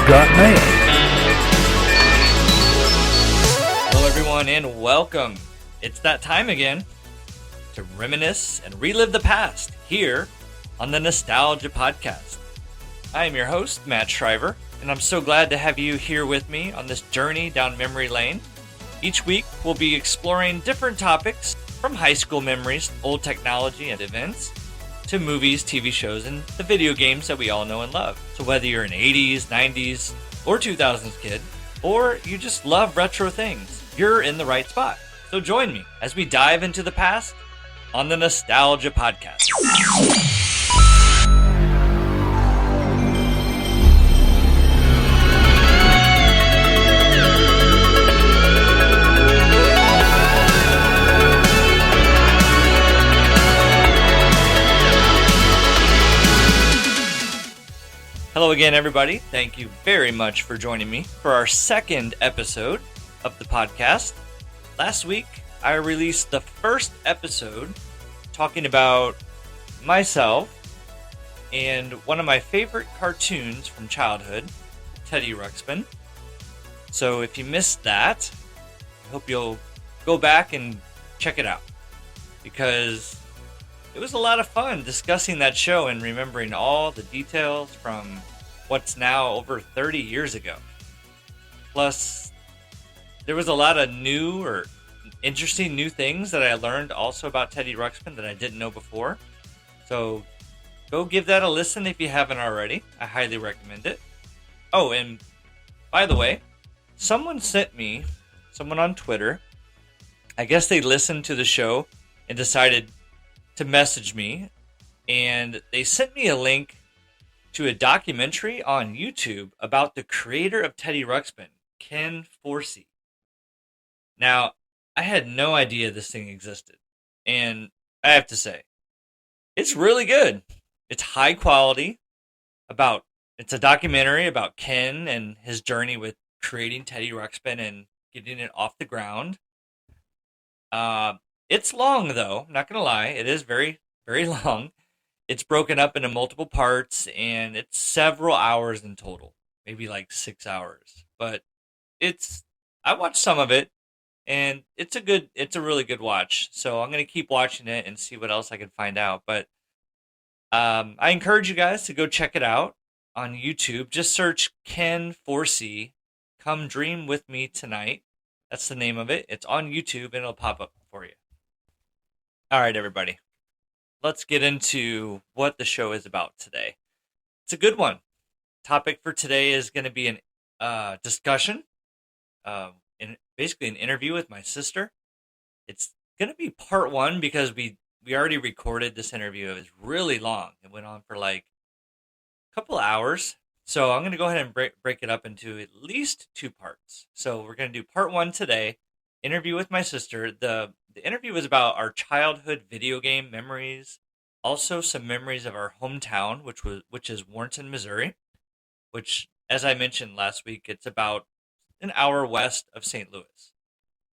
got mail. Hello, everyone, and welcome. It's that time again to reminisce and relive the past here on the Nostalgia Podcast. I am your host, Matt Shriver, and I'm so glad to have you here with me on this journey down memory lane. Each week, we'll be exploring different topics from high school memories, old technology and events, to movies, TV shows, and the video games that we all know and love. So whether you're an 80s, 90s, or 2000s kid, or you just love retro things, you're in the right spot. So join me as we dive into the past on the Nostalgia Podcast. Hello again, everybody. Thank you very much for joining me for our second episode of the podcast. Last week, I released the first episode talking about myself and one of my favorite cartoons from childhood, Teddy Ruxpin. So if you missed that, I hope you'll go back and check it out, because it was a lot of fun discussing that show and remembering all the details from what's now over 30 years ago. Plus, there was a lot of new or interesting new things that I learned also about Teddy Ruxpin that I didn't know before. So go give that a listen if you haven't already. I highly recommend it. Oh, and by the way, someone on Twitter, I guess they listened to the show and decided to message me, and they sent me a link to a documentary on YouTube about the creator of Teddy Ruxpin, Ken Forsee. Now, I had no idea this thing existed, and I have to say, it's really good. It's high quality. It's a documentary about Ken and his journey with creating Teddy Ruxpin and getting it off the ground. It's long, though. I'm not going to lie. It is very, very long. It's broken up into multiple parts, and it's several hours in total. Maybe like 6 hours. But I watched some of it, and it's a really good watch. So I'm going to keep watching it and see what else I can find out. But I encourage you guys to go check it out on YouTube. Just search Ken Forsee, Come Dream With Me Tonight. That's the name of it. It's on YouTube, and it'll pop up for you. All right, everybody. Let's get into what the show is about today. It's a good one. Topic for today is going to be an discussion, basically an interview with my sister. It's going to be part one because we already recorded this interview. It was really long. It went on for like a couple hours. So I'm going to go ahead and break it up into at least two parts. So we're going to do part one today, interview with my sister. The interview was about our childhood video game memories, also some memories of our hometown, which is Warrenton, Missouri, which, as I mentioned last week, it's about an hour west of St. Louis.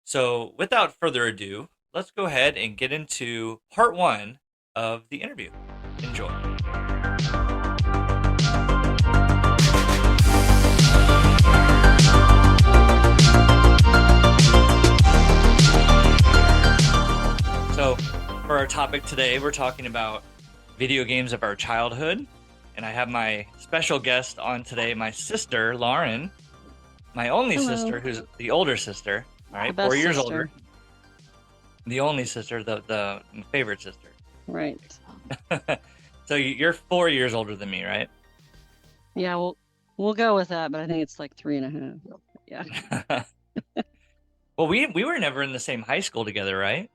So without further ado, let's go ahead and get into part one of the interview. Enjoy. So, for our topic today, we're talking about video games of our childhood, and I have my special guest on today, my sister, Lauren, my only sister, who's the older sister, all right, 4 years older. The only sister, the favorite sister. Right. So you're 4 years older than me, right? Yeah, we'll go with that, but I think it's like 3.5. Yeah. Well, we were never in the same high school together, right?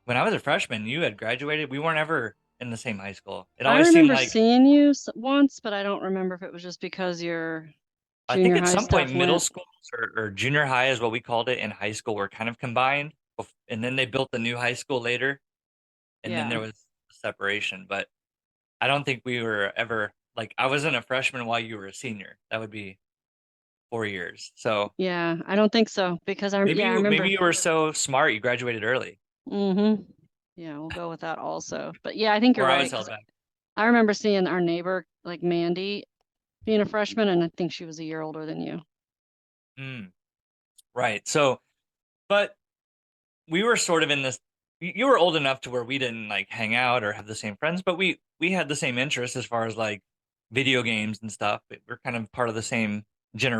When I was a freshman, you had graduated. We weren't ever in the same high school. It always I remember seemed like seeing you once, but I don't remember if it was just because your I think junior at high some point stuff middle went. school or junior high is what we called it, and high school were kind of combined. And then they built the new high school later, and then Yeah. there was a separation. But I don't think we were ever, like, I wasn't a freshman while you were a senior. That would be 4 years. So Yeah, I don't think so because I remember. maybe you were so smart you graduated early, Mm-hmm. Yeah, we'll go with that also. But yeah, I think you're or I right. was held 'Cause back. I remember seeing our neighbor, like Mandy, being a freshman, and I think she was a year older than you. Mm, right. So, but we were sort of in this. You were old enough to where we didn't like hang out or have the same friends, but we had the same interests as far as like video games and stuff. We're kind of part of the same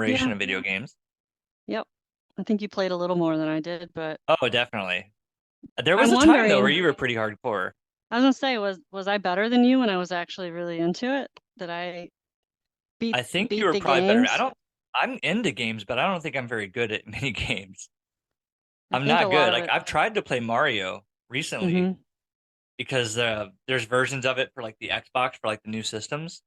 Yeah. generation of video games. Yep. I think you played a little more than I did, but Oh, definitely. There was I'm a time though where wondering, you were pretty hardcore. I was gonna say, was I better than you when I was actually really into it? Did I beat I think you beat were the probably better. games? I'm into games, but I don't think I'm very good at many games. I I'm think a not lot good. of Like it. I've tried to play Mario recently Hmm. because there's versions of it for like the Xbox for like the new systems.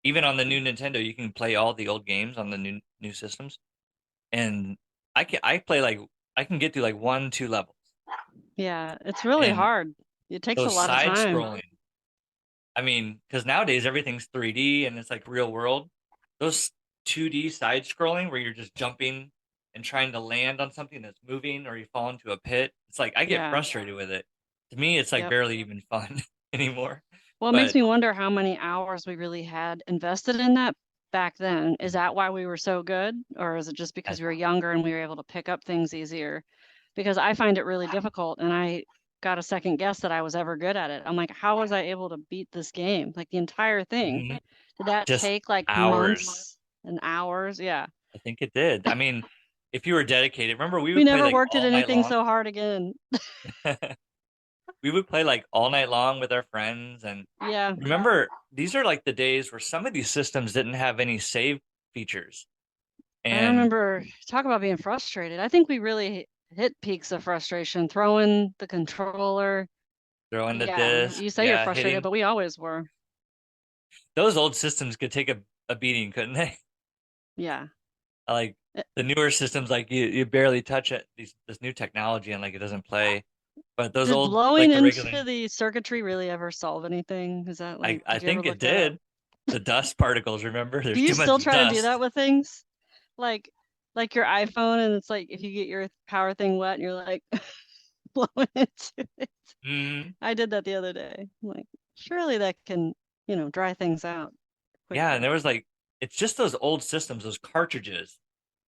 Even on the new Nintendo, you can play all the old games on the new systems. And I play like I can get through like one, two levels. Yeah, it's really And hard. It takes a those lot of side time. scrolling, I mean, because nowadays everything's 3D and it's like real world. Those 2D side scrolling where you're just jumping and trying to land on something that's moving or you fall into a pit, it's like I get Yeah. frustrated with it. To me, it's like Yep. barely even fun anymore. Well, it makes But me wonder how many hours we really had invested in that back then. Is that why we were so good? Or is it just I, because we were younger and we were able to pick up things easier? Because I find it really difficult and I got a second guess that I was ever good at it. I'm like, how was I able to beat this game? Like the entire thing. mhm, Did that just take like hours. months and hours? Yeah. I think it did. I mean, if you were dedicated, remember we We would play never like worked at all night anything long. so hard again. We would play like all night long with our friends. And Yeah. remember, these are like the days where some of these systems didn't have any save features. I And remember talk about being frustrated. I think we really hit peaks of frustration throwing the controller. throwing the Yeah, disc, you say you're yeah, frustrated, hitting. but we always were. Those old systems could take a beating, couldn't they? Yeah. Like Eh, the newer systems, like you barely touch it. This new technology and like it doesn't play. But those Did old, blowing like the regular, into the circuitry really ever solve anything? Is that like, I did you ever think it look that up? did. The dust particles, remember? Do There's you too much still try to do that dust. with things? Like like your iPhone and it's like if you get your power thing wet and you're like blowing into it. Mm, I did that the other day. I'm like, surely that can, dry things out yeah, and quicker. there was like it's just those old systems, those cartridges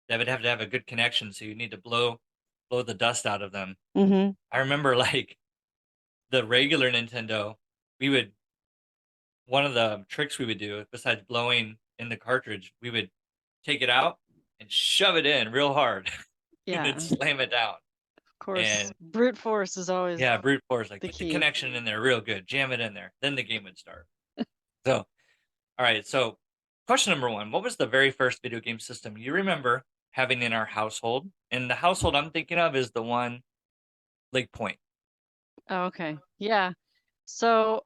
that would have to have a good connection, so you need to blow the dust out of them. Mm-hmm. I remember like the regular Nintendo, we would one of the tricks we would do besides blowing in the cartridge, we would take it out and shove it in real hard and then Yeah, of slam it down. course. And Brute force is always yeah, brute force, like the get the key. connection in there real good, jam it in there. Then the game would start. So, all right. So, question number one, what was the very first video game system you remember having in our household? And the household I'm thinking of is the one Lake Point. Oh, okay. Yeah. So,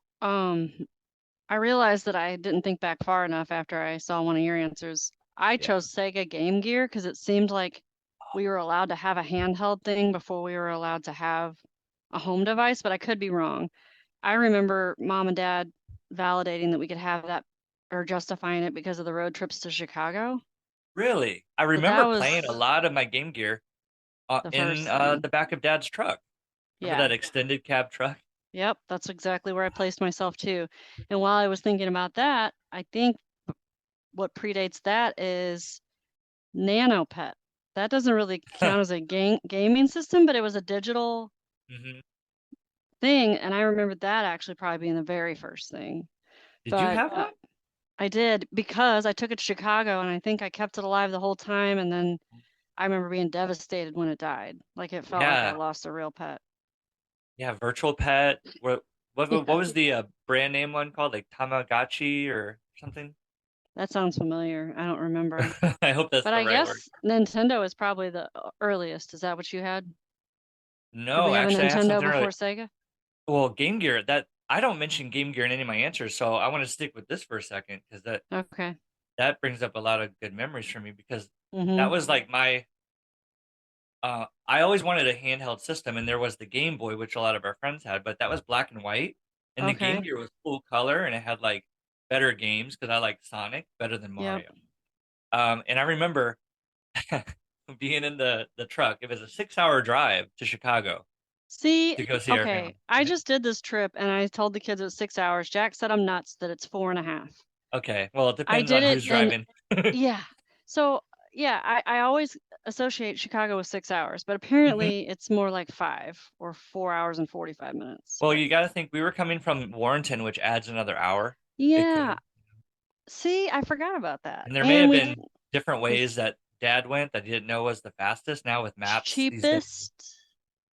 I realized that I didn't think back far enough after I saw one of your answers. I Yeah. chose Sega Game Gear because it seemed like we were allowed to have a handheld thing before we were allowed to have a home device, but I could be wrong. I remember mom and dad validating that we could have that or justifying it because of the road trips to Chicago. Really? I But that remember playing a was lot of my Game Gear the in first thing. the back of Dad's truck. Remember Yeah. that extended cab truck? Yep. That's exactly where I placed myself too. And while I was thinking about that, I think what predates that is NanoPet. That doesn't really count as a gaming system, but it was a digital Hmm. thing, and I remember that actually probably being the very first thing. Did you But have one? I did because I took it to Chicago, and I think I kept it alive the whole time, and then I remember being devastated when it died. Like it felt like I Yeah, lost a real pet. yeah. Virtual Pet. What Yeah, was the brand name one called? Like Tamagotchi or something? that sounds familiar. I don't remember. I hope that's But the I right word. guess Nintendo is probably the earliest. Is that what you had? Did we No, have a actually, I have Nintendo something before really. Sega? Well, Game Gear. That I don't mention Game Gear in any of my answers, so I want to stick with this for a second because Okay. that brings up a lot of good memories for me because that Mm-hmm. was like my I always wanted a handheld system, and there was the Game Boy, which a lot of our friends had, but that was black and white. And the Game Okay. Gear was full color, and it had like better games because I liked Sonic better than Yep. Mario. And I remember being in the truck. It was a 6 hour drive to Chicago See, to go see our okay, family. I just did this trip and I told the kids it was 6 hours. Jack said I'm nuts that it's 4.5. Okay. Well, it I depends did on it who's and driving. yeah. So yeah, I always associate Chicago with 6 hours, but Hmm. apparently it's more like 5 or 4 hours and 45 minutes. Well, But you got to think we were coming from Warrenton, which adds another hour. It yeah, could. see, I forgot about that. And there may And have we been different we ways that Dad went that he didn't know was the fastest. Now with maps these days. cheapest,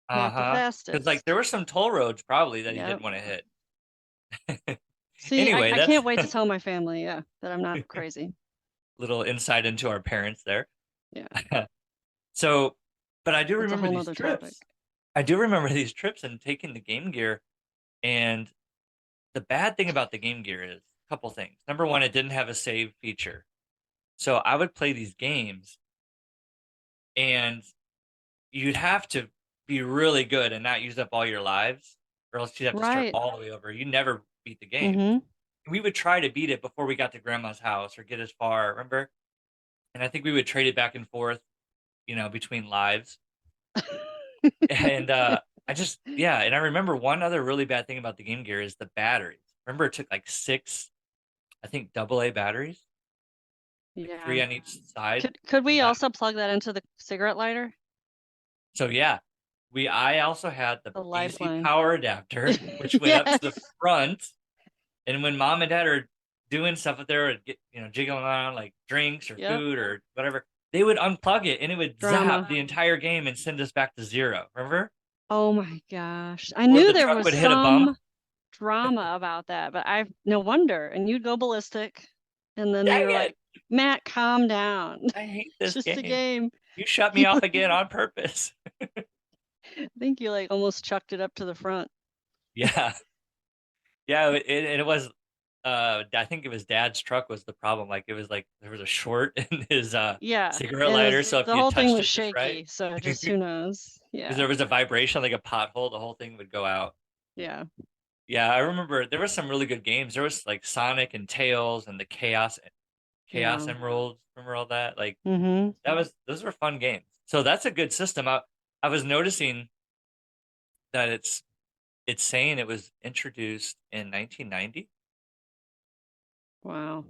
not the Uh-huh. Because like there fastest. were some toll roads probably that he Yep. didn't want to hit. See, Anyway, I that's can't wait to tell my family, yeah, that I'm not crazy. little insight into our parents there. Yeah, So, but I do that's a remember whole these nother topic. trips. I do remember these trips and taking the Game Gear. And the bad thing about the Game Gear is a couple things. Number one, it didn't have a save feature. So I would play these games and you'd have to be really good and not use up all your lives, or else you'd have to start Right. all the way over. You never beat the game. Mm-hmm. We would try to beat it before we got to grandma's house or get as far, remember? And I think we would trade it back and forth, between lives. And I just yeah, and I remember one other really bad thing about the Game Gear is the batteries. Remember it took like six, I think AA batteries, like Yeah. three on each side. Could we Yeah. also plug that into the cigarette lighter? So yeah, I also had the The AC lifeline. power adapter, which went up to the Yes. front. And when mom and dad are doing stuff up there, get, jiggling around like drinks or Yep. food or whatever, they would unplug it and it would zap Drama. the entire game and send us back to zero. Remember? Oh my gosh. I Or knew the there truck was would hit a bump. some drama about that, but I no wonder. And you'd go ballistic. And then we Dang were like, it! Matt, calm down. I hate It's this just a game. game. You shut me You off like, again on purpose. I think you like almost chucked it up to the front. Yeah. Yeah, it was I think it was dad's truck was the problem. Like it was like there was a short in his Yeah. cigarette And lighter, so if the you whole thing touched was it just right, shaky. So just because who knows? Yeah. there was a vibration like a pothole, the whole thing would go out. Yeah. Yeah, I remember there were some really good games. There was like Sonic and Tails and the Chaos Yeah. Emeralds. Remember all that? Like Mm-hmm. those were fun games. So that's a good system. I was noticing that it's saying it was introduced in 1990. Wow.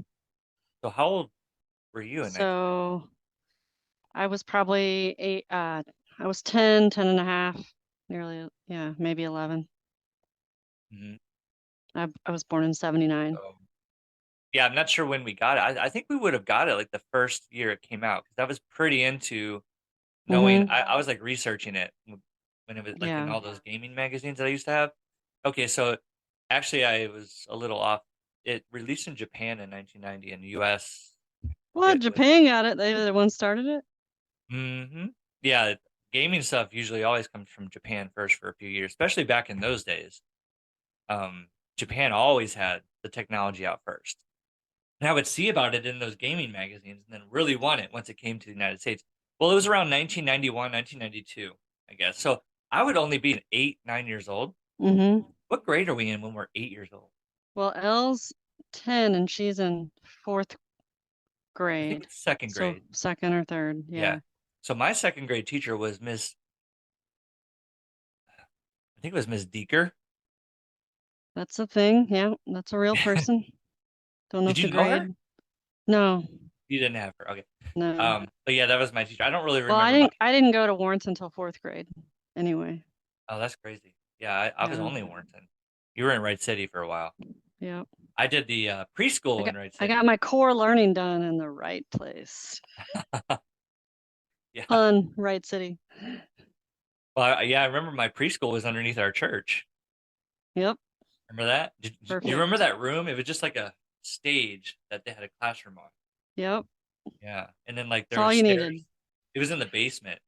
So how old were you in 1990? So I was probably I was 10, 10 and a half, nearly, yeah, maybe 11. Hmm. I was born in 79. So yeah, I'm not sure when we got it. I think we would have got it like the first year it came out because I was pretty into knowing. Mm-hmm. I was like researching it when it was like in Yeah. all those gaming magazines that I used to have. Okay, so actually I was a little off. It released in Japan in 1990. In the US, Well, it was. Japan got it. They were the ones started it. Hmm. Yeah, gaming stuff usually always comes from Japan first for a few years, especially back in those days. Um, Japan always had the technology out first. And I would see about it in those gaming magazines and then really want it once it came to the United States. Well, it was around 1991, 1992, I guess. So I would only be 8, 9 years old. Mm-hmm. What grade are we in when we're 8 years old? Well, Elle's 10 and she's in fourth I think grade. it's second So grade. second or third. Yeah. Yeah. So my second grade teacher was I think it was Miss Deeker. That's a thing. Yeah. That's a real person. Don't know Did if the you know her? grade. No, You didn't have her. Okay. no. But yeah, that was my teacher. I don't really Well, remember much. I didn't go to Warrenton until fourth grade. Anyway. Oh, that's crazy. Yeah, I was Yeah. only in Warrenton. You were in Wright City for a while. Yeah. I did the preschool in Wright I City. got my core learning done in the right place. Yeah. Fun, right city. Well, yeah, I remember my preschool was underneath our church. Yep. Remember that? Do you remember Perfect. that room? It was just like a stage that they had a classroom on. Yep. Yeah. And then like That's there were all you stairs. needed. It was in the basement.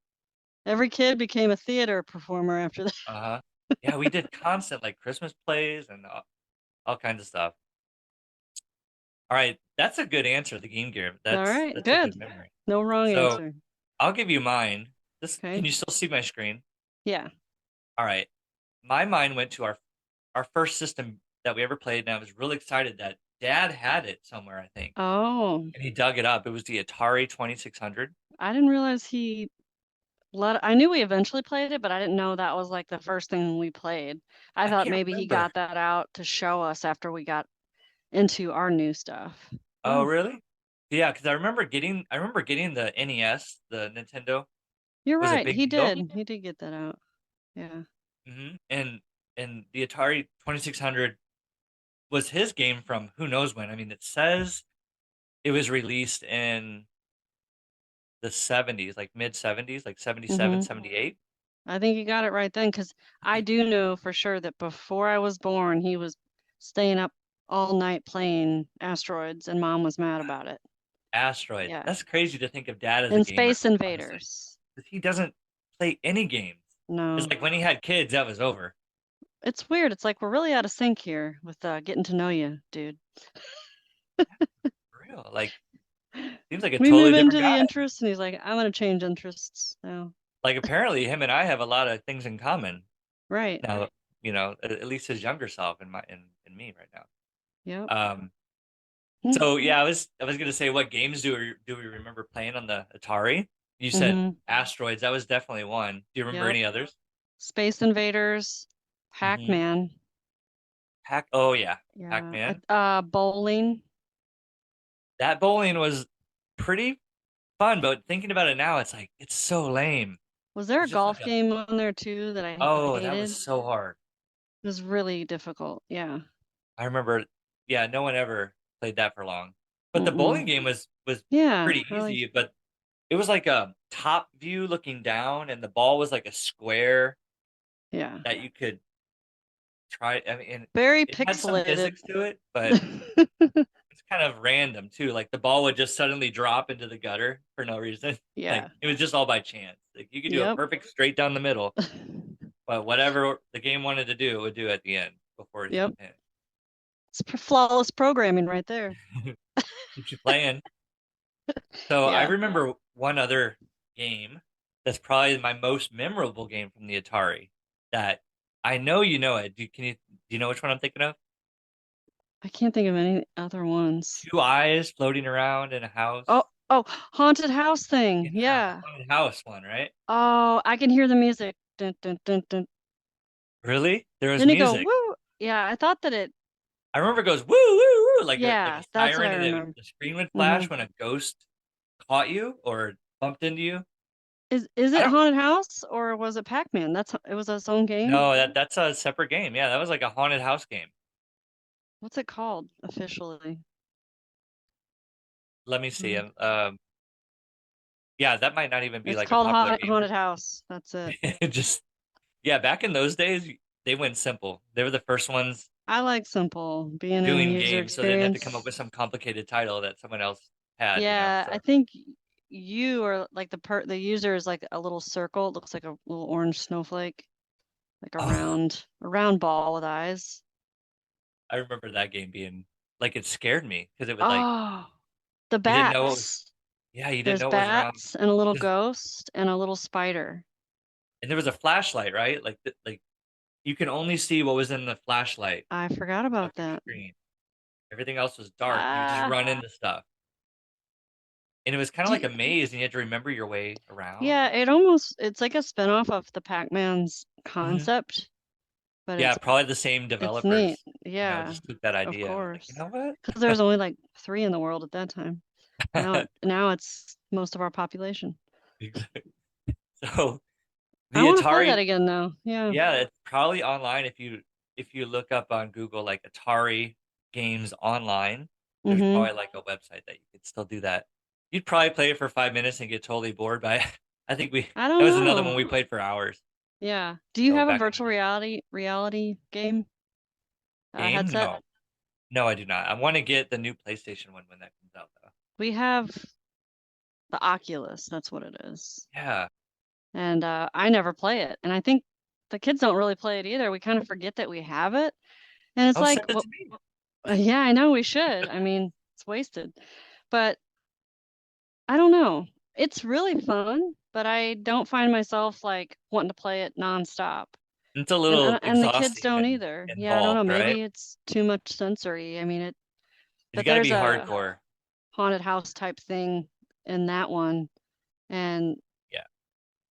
Every kid became a theater performer after that. Uh-huh. Yeah, we did constant like Christmas plays and all kinds of stuff. All right, that's a good answer, the Game Gear. All right, That's a good. good memory. No wrong So answer. I'll give you mine. Okay. Can you still see my screen? Yeah. All right. My mind went to our first system that we ever played, and I was really excited that Dad had it somewhere, I think. Oh, And he dug it up. It was the Atari 2600. I didn't realize he I knew we eventually played it, but I didn't know that was like the first thing we played. I I thought can't maybe he remember. got that out to show us after we got into our new stuff. Oh, Oh, really? Yeah, because I remember getting the NES, the Nintendo you're was a right. big He deal. did. He did get that out. Yeah. And the Atari 2600 was his game from who knows when. I mean, it says it was released in the 70s, like mid 70s, like 77, hmm 78. I think you got it right then, because I do know for sure that before I was born, he was staying up all night playing Asteroids, and Mom was mad about it. Asteroids. Yeah. That's crazy to think of Dad as a And gamer, Space honestly. Invaders. 'Cause he doesn't play any games. It's No. like when he had kids, that was over. It's weird. It's like we're really out of sync here with getting to know you, dude. For real. Like, seems like a We move totally into different the guy. interests, and he's like, I'm gonna change interests now. Like, apparently, him and I have a lot of things in common Right. now. At least his younger self and and me right now. Yep. Um, Mm-hmm. so yeah, I was gonna say, what games do we remember playing on the Atari? You said Mm-hmm. Asteroids. That was definitely one. Do you remember Yep. any others? Space Invaders, Mm-hmm. Pac-Man. Pac. Oh yeah, Yeah. Pac-Man. Bowling. That bowling was pretty fun, but thinking about it now, it's like it's so lame. Was there a It's just like golf game on there too that I that was hated? so hard. It was really difficult. Yeah. I remember, yeah, no one ever played that for long. But the Mm-mm. bowling game was Yeah. pretty I like. easy, but it was like a top view looking down, and the ball was like a square Yeah. that you could try. I mean, and Very it had some pixelated. physics to it, but it's kind of random too. Like the ball would just suddenly drop into the gutter for no reason. Like Yeah. it was just all by chance. Like you could do a Yep. perfect straight down the middle, but whatever the game wanted to do, it would do at the end before it hit the Yep. pin. It's flawless programming right there. Keeps you playing. So I Yeah. remember one other game that's probably my most memorable game from the Atari that I know you know it. Do you know which one I'm thinking of? I can't think of any other ones. Two eyes floating around in a house. Oh, oh, haunted house thing. Yeah, the Yeah. haunted house one, right? Oh, I can hear the music. Dun, dun, dun, dun. Really? There was Then it go music. woo. Yeah, I thought that it. I remember it goes woo woo woo like a Yeah, that's what I siren, and remember. the screen would hmm flash when a ghost caught you or bumped into you. Is I it don't haunted house or was it Pac-Man? It was its own game. know, that's a separate game. Yeah, that was like a haunted house game. What's it called officially? Let me see. Mm. Yeah, that might not even be It's like a called popular game. Haunted House. That's it. Just yeah, back in those days, they went simple. They were the first ones I like simple being in doing user games, so they didn't have to come up experience. with some complicated title that someone else had. Yeah, I So, think you are like the user is like a little circle. It looks like a little orange snowflake, like oh, a round ball with eyes. I remember that game being like it scared me because it was like Oh, the you didn't know what was, bats. yeah, you didn't There's know what was around. bats and a little 'Cause- ghost and a little spider. And there was a flashlight, right? Like you can only see what was in the flashlight I forgot of about your that. screen. Everything else was dark, and you would just Ah, run into stuff. And it was kind of like do, a maze, and you had to remember your way around. yeah, it's like a spinoff of the Pac-Man's Mhm. concept, but Yeah, probably the same it's neat. developers, Yeah, just took that of idea and was like, you course. know what? Because there was only like three in the world at that time. Now it's most of our population. Exactly. So I the want to play that Atari, again though. Yeah. yeah, it's probably online if you look up on Google like Atari games online, there's Mm-hmm. probably like a website that you could still do that. You'd probably play it for 5 minutes and get totally bored by it. I think I that don't was another know. one we played for hours. Yeah. Do you So have a back in the virtual day. reality game Game? headset? No. No, I do not. I want to get the new PlayStation one when that comes out though. We have the Oculus. That's what it is. Yeah. And I never play it. And I think the kids don't really play it either. We kind of forget that we have it. And it's Oh, like, send it to me. yeah, I know we should. I mean, it's wasted. But I don't know. It's really fun, but I don't find myself like wanting to play it nonstop. It's a And little and the kids exhausting don't and either. Yeah, I don't know. involved, right? Maybe it's too much sensory. I mean, It's but got to there's be a hardcore. haunted house type thing in that one, and Yeah.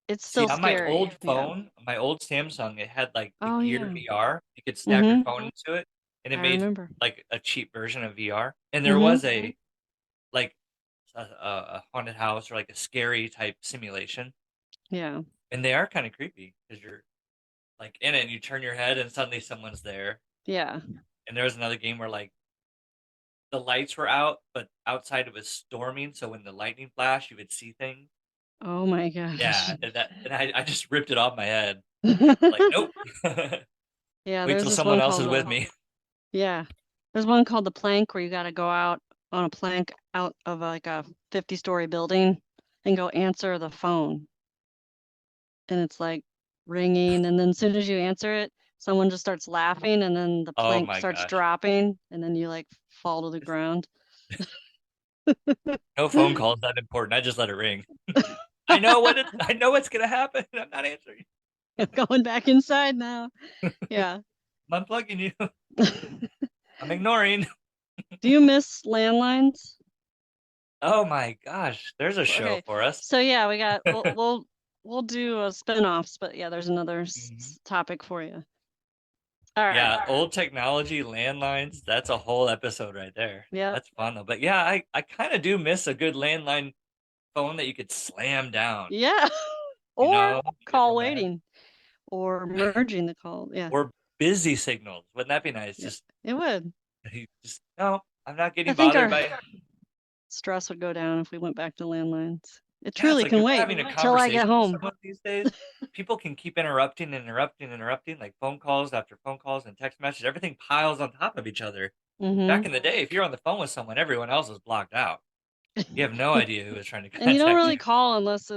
it's See, still on my scary. old Yeah. phone, my old Samsung, it had like the Oh Gear yeah. VR. You could snap your Mm-hmm. phone into it, and it I made remember. like a cheap version of VR. And there Mm-hmm. was a like a haunted house or like a scary type simulation, Yeah. and they are kind of creepy because you're like in it and you turn your head and suddenly someone's there. Yeah. And there was another game where like the lights were out, but outside it was storming, so when the lightning flashed, you would see things. Oh my gosh. Yeah, and I just ripped it off my head. Like, nope. Yeah, Wait there's till this someone one else is called with me. yeah. There's one called the plank where you got to go out on a plank out of like a 50-story building and go answer the phone. And it's like ringing, and then as soon as you answer it, someone just starts laughing, and then the Oh plank my starts gosh. dropping, and then you like fall to the ground. No phone calls that important. I just let it ring. I know what's gonna happen. I'm not answering. Going back inside now. Yeah. I'm unplugging you. I'm ignoring. Do you miss landlines? Oh my gosh, there's a show Okay. for us. So yeah, we got we'll do spin-offs, but yeah, there's another Mhm. topic for you. All right. Yeah, old technology, landlines, that's a whole episode right there. Yep. That's fun though. But yeah, I kind of do miss a good landline phone that you could slam down, Yeah. you Or know, get real call mad. waiting or merging the call. Yeah. Or busy signals. Wouldn't that be nice? Yeah. It would. Just no, I'm not I getting think bothered our by. stress would go down if we went back to landlines. It Yeah, it's truly like can if you're wait having a till I get conversation with home. someone these days, people can keep interrupting, like phone calls after phone calls and text messages. Everything piles on top of each other. Back Hmm. in the day, if you're on the phone with someone, everyone else is blocked out. You have no idea who is trying to And you don't contact really you. call unless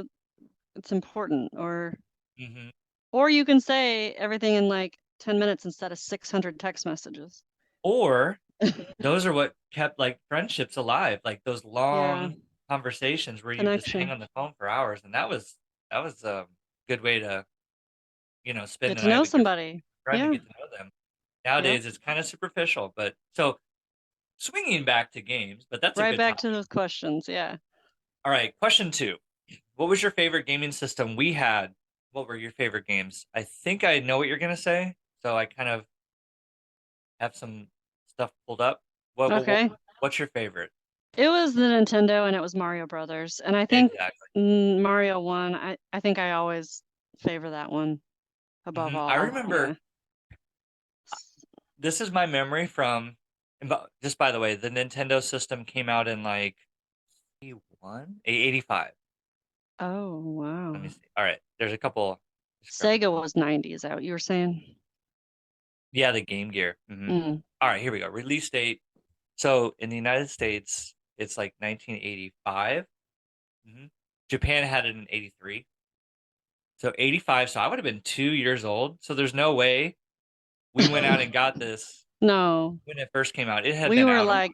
it's important, Hmm. or you can say everything in like 10 minutes instead of 600 text messages. Or those are what kept like friendships alive, like those Yeah, long conversations where you just hang connection. on the phone for hours, and that was a good way to spend Get the to night know with your somebody. friend and Yeah. get to know them. Yep. Nowadays, it's kind of superficial, but so swinging back to games, but that's a Right good back to topic. those questions. Yeah. All right, question two. What was your favorite gaming system we had? What were your favorite games? I think I know what you're gonna say, so I kind of have some stuff pulled up. Okay. What's your favorite? It was the Nintendo and it was Mario Brothers. And I think Exactly. Mario 1, I think I always favor that one above I all. remember Yeah. this is my memory from, just by the way, the Nintendo system came out in like 81, 85. Oh, Let me wow. see. All right, there's a couple Sega discrepancies. was 90, is that what you were saying? Yeah, the Game Gear. Mm. All right, here we go. Release date. So in the United States, it's like 1985. hmm Japan had it in 83. So 85. So I would have been 2 years old. So there's no way we went out and got this No, when it first came out. It had we been were out a while. like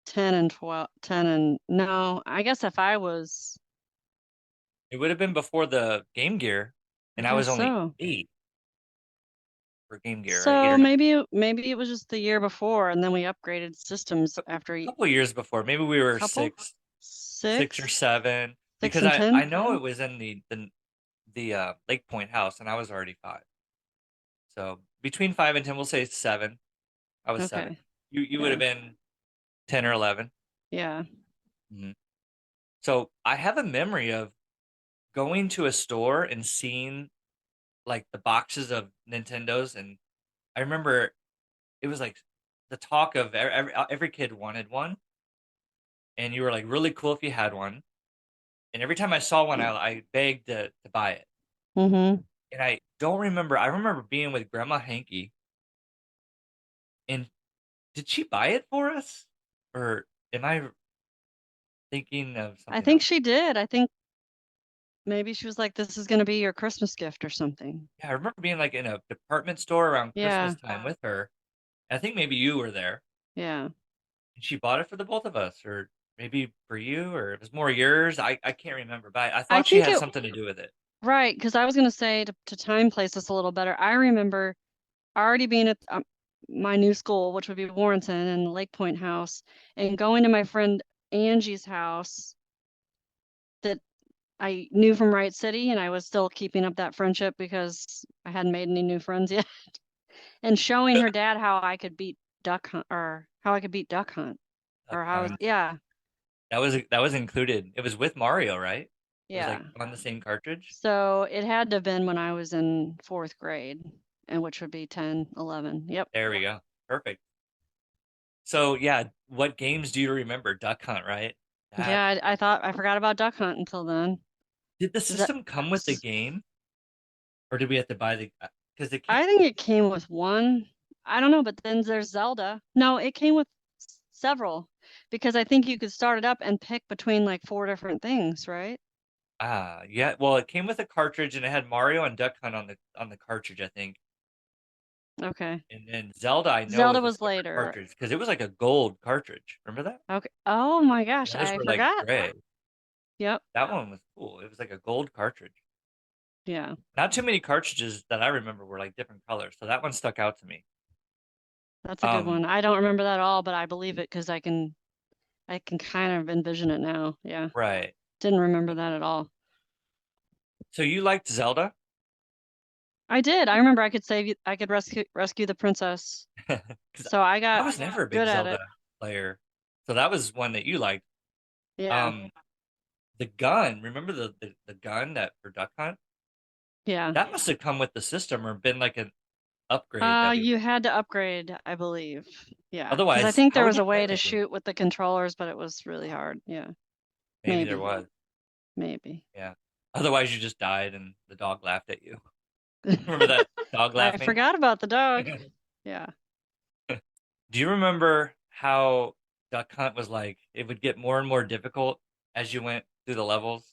10 and 12, 10 and no, I guess if It would have been before the Game Gear, I and I was guess only so. 8 for Game Gear, right? Eight So or nine. maybe it was just the year before and then we upgraded systems A after a couple of years before. Maybe we were couple, six or six, seven, six because and I 10. know it was in the Lake Point house, and I was already 5. So between 5 and 10, we'll say 7. I was 7. Okay. You would Yeah. have been 10 or 11. Yeah. Mhm. So I have a memory of going to a store and seeing like the boxes of Nintendos, and I remember it was like the talk of every kid wanted one, and you were like really cool if you had one. And every time I saw one, I begged to buy it. Mm-hmm. And I don't remember. I remember being with Grandma Hanky, and did she buy it for us, or am I thinking of I something think else? she did. I think maybe she was like, this is going to be your Christmas gift or something. Yeah, I remember being like in a department store around Christmas Yeah. time with her. I think maybe you were there, Yeah. and she bought it for the both of us, or maybe for you, or it was more yours. I can't remember, but I I thought she think had it, something to do with it. right, because I was going to say to time place this a little better. I remember already being at my new school, which would be Warrenton and the Lake Point house, and going to my friend Angie's house that I knew from Wright City, and I was still keeping up that friendship because I hadn't made any new friends yet, and showing her dad how I could beat Duck Hunt, or how I could beat Duck Hunt, Duck or Hunt. yeah, That was included. It was with Mario, right? It was like yeah. on the same cartridge. So it had to have been when I was in fourth grade, and which would be 10, 11. Yep. There we go. Perfect. So yeah, what games do you remember? Duck Hunt, right? That Yeah, I thought I forgot about Duck Hunt until then. did the Does that, system come with the game, or did we have to buy the? Because it came. I think it came with one. I don't know, but then there's Zelda. No, it came with several because I think you could start it up and pick between like 4 different things, right? Yeah. Well, it came with a cartridge, and it had Mario and Duck Hunt on the cartridge, I think. Okay. And then Zelda, I know, Zelda was a was separate later. cartridge because it was like a gold cartridge. Remember that? Okay. Oh my gosh, The others I were like forgot. gray. Yep. That one was cool. It was like a gold cartridge. Yeah. Not too many cartridges that I remember were like different colors, so that one stuck out to me. That's a good Um, one. I don't remember that at all, but I believe it because I can kind of envision it now. Yeah. right. Didn't remember that at all. So you liked Zelda? I did. I remember I could rescue the princess. 'Cause So I I got was never a big good at Zelda it. player, so that was one that you liked. Yeah. Um, the gun, remember the gun that for Duck Hunt? Yeah. That must have come with the system or been like an upgrade that we. You had to upgrade, I believe. Yeah, because I Otherwise, think how there would was you a way play to that game? shoot with the controllers, but it was really hard. Yeah, Maybe there maybe, was. maybe. Yeah. Otherwise, you just died and the dog laughed at you. Remember that dog I laughing? forgot about the dog. Yeah. Do you remember how Duck Hunt was like? It would get more and more difficult as you went through the levels,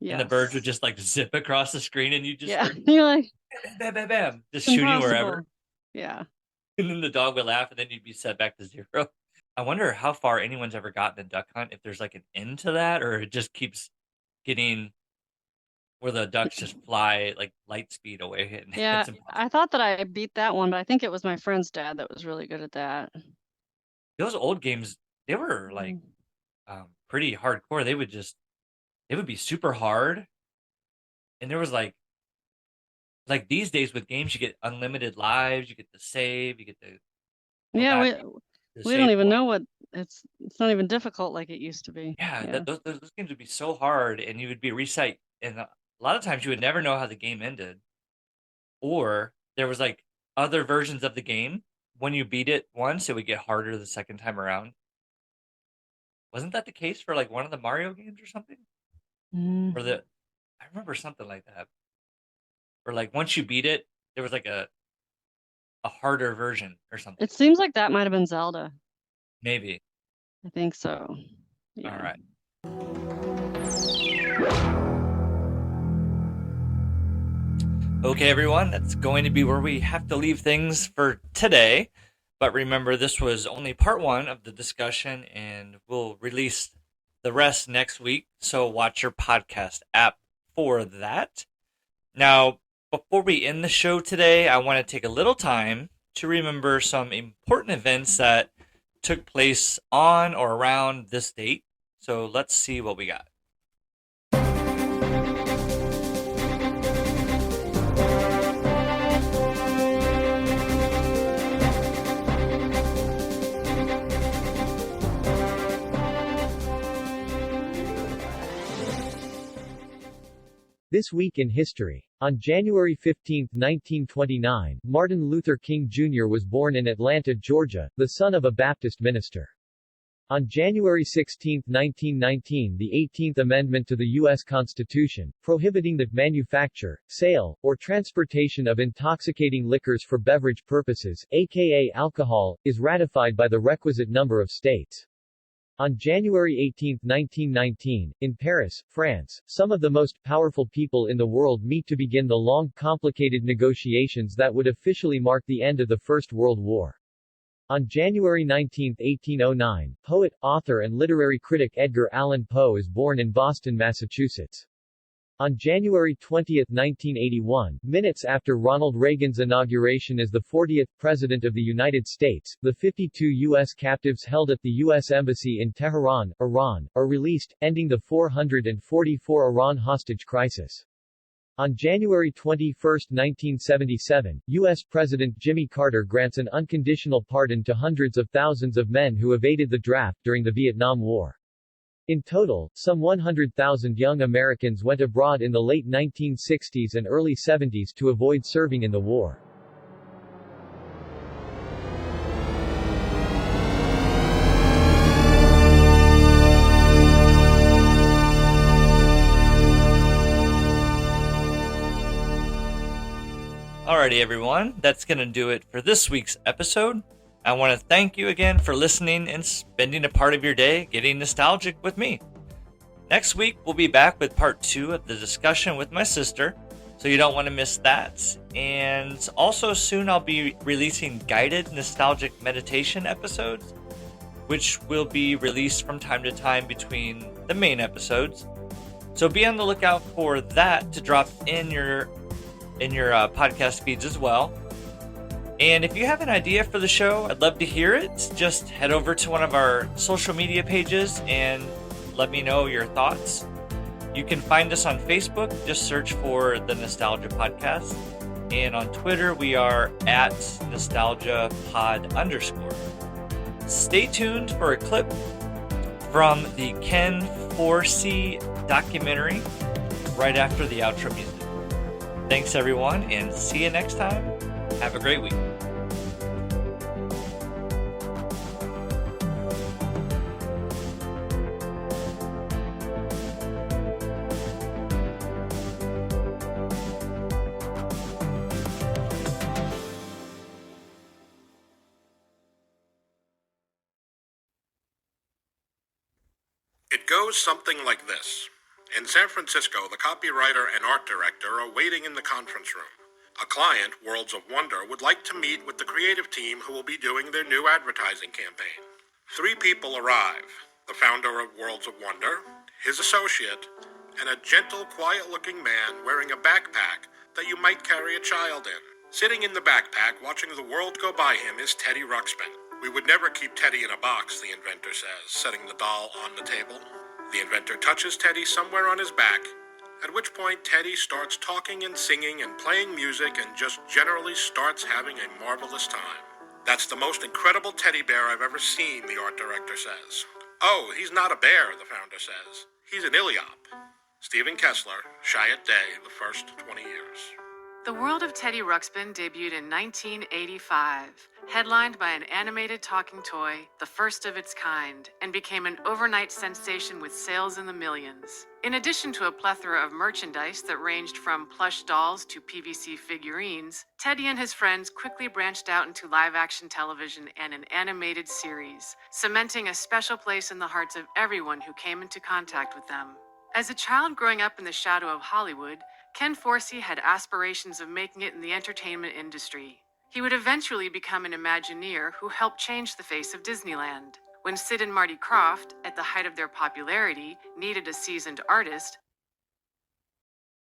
and the birds would Yes. just like zip across the screen, and you just Yeah. start You're like, bam, bam, bam, bam, just it's shooting wherever, impossible. Yeah. and then the dog would laugh, and then you'd be set back to zero. I wonder how far anyone's ever gotten in Duck Hunt, if there's like an end to that, or it just keeps getting where the ducks just fly like light speed away, and Yeah. it's impossible. I thought that I beat that one, but I think it was my friend's dad that was really good at that. Those old games, they were like Mm. pretty hardcore. They would be super hard, and there was like these days with games, you get unlimited lives, you get to save, you get to go Yeah, back we to the we don't save even point. know what it's not even difficult like it used to be. Yeah, Yeah. those games would be so hard, and you would be reset, and a lot of times you would never know how the game ended, or there was like other versions of the game. When you beat it once, it would get harder the second time around. Wasn't that the case for like one of the Mario games or something? Or Mm. the I remember something like that. Or like once you beat it, there was like a harder version or something. It seems like that might have been Zelda. Maybe. I think so. All Yeah. right. Okay, everyone, that's going to be where we have to leave things for today. But remember, this was only part one of the discussion, and we'll release the rest next week. So watch your podcast app for that. Now, before we end the show today, I want to take a little time to remember some important events that took place on or around this date. So let's see what we got. This Week in History. On January 15, 1929, Martin Luther King Jr. was born in Atlanta, Georgia, the son of a Baptist minister. On January 16, 1919, the 18th Amendment to the U.S. Constitution, prohibiting the manufacture, sale, or transportation of intoxicating liquors for beverage purposes, aka alcohol, is ratified by the requisite number of states. On January 18, 1919, in Paris, France, some of the most powerful people in the world meet to begin the long, complicated negotiations that would officially mark the end of the First World War. On January 19, 1809, poet, author and literary critic Edgar Allan Poe is born in Boston, Massachusetts. On January 20, 1981, minutes after Ronald Reagan's inauguration as the 40th President of the United States, the 52 U.S. captives held at the U.S. Embassy in Tehran, Iran, are released, ending the 444 Iran hostage crisis. On January 21, 1977, U.S. President Jimmy Carter grants an unconditional pardon to hundreds of thousands of men who evaded the draft during the Vietnam War. In total, some 100,000 young Americans went abroad in the late 1960s and early 70s to avoid serving in the war. Alrighty, everyone, that's going to do it for this week's episode. I want to thank you again for listening and spending a part of your day getting nostalgic with me. Next week, we'll be back with part 2 of the discussion with my sister, so you don't want to miss that. And also soon I'll be releasing guided nostalgic meditation episodes, which will be released from time to time between the main episodes. So be on the lookout for that to drop in your podcast feeds as well. And if you have an idea for the show, I'd love to hear it. Just head over to one of our social media pages and let me know your thoughts. You can find us on Facebook, just search for the Nostalgia Podcast. And on Twitter, we are at nostalgiapod_. Stay tuned for a clip from the Ken Forsee documentary right after the outro music. Thanks, everyone, and see you next time. Have a great week. It goes something like this. In San Francisco, the copywriter and art director are waiting in the conference room. A client, Worlds of Wonder, would like to meet with the creative team who will be doing their new advertising campaign. 3 people arrive: the founder of Worlds of Wonder, his associate, and a gentle, quiet-looking man wearing a backpack that you might carry a child in. Sitting in the backpack, watching the world go by him, is Teddy Ruxpin. We would never keep Teddy in a box, the inventor says, setting the doll on the table. The inventor touches Teddy somewhere on his back, at which point Teddy starts talking and singing and playing music and just generally starts having a marvelous time. That's the most incredible teddy bear I've ever seen, the art director says. Oh, he's not a bear, the founder says. He's an Iliop. Stephen Kessler, Chiat Day, the first 20 years. The World of Teddy Ruxpin debuted in 1985, headlined by an animated talking toy, the first of its kind, and became an overnight sensation with sales in the millions. In addition to a plethora of merchandise that ranged from plush dolls to PVC figurines, Teddy and his friends quickly branched out into live-action television and an animated series, cementing a special place in the hearts of everyone who came into contact with them. As a child growing up in the shadow of Hollywood, Ken Forsee had aspirations of making it in the entertainment industry. He would eventually become an Imagineer who helped change the face of Disneyland. When Sid and Marty Krofft, at the height of their popularity, needed a seasoned artist,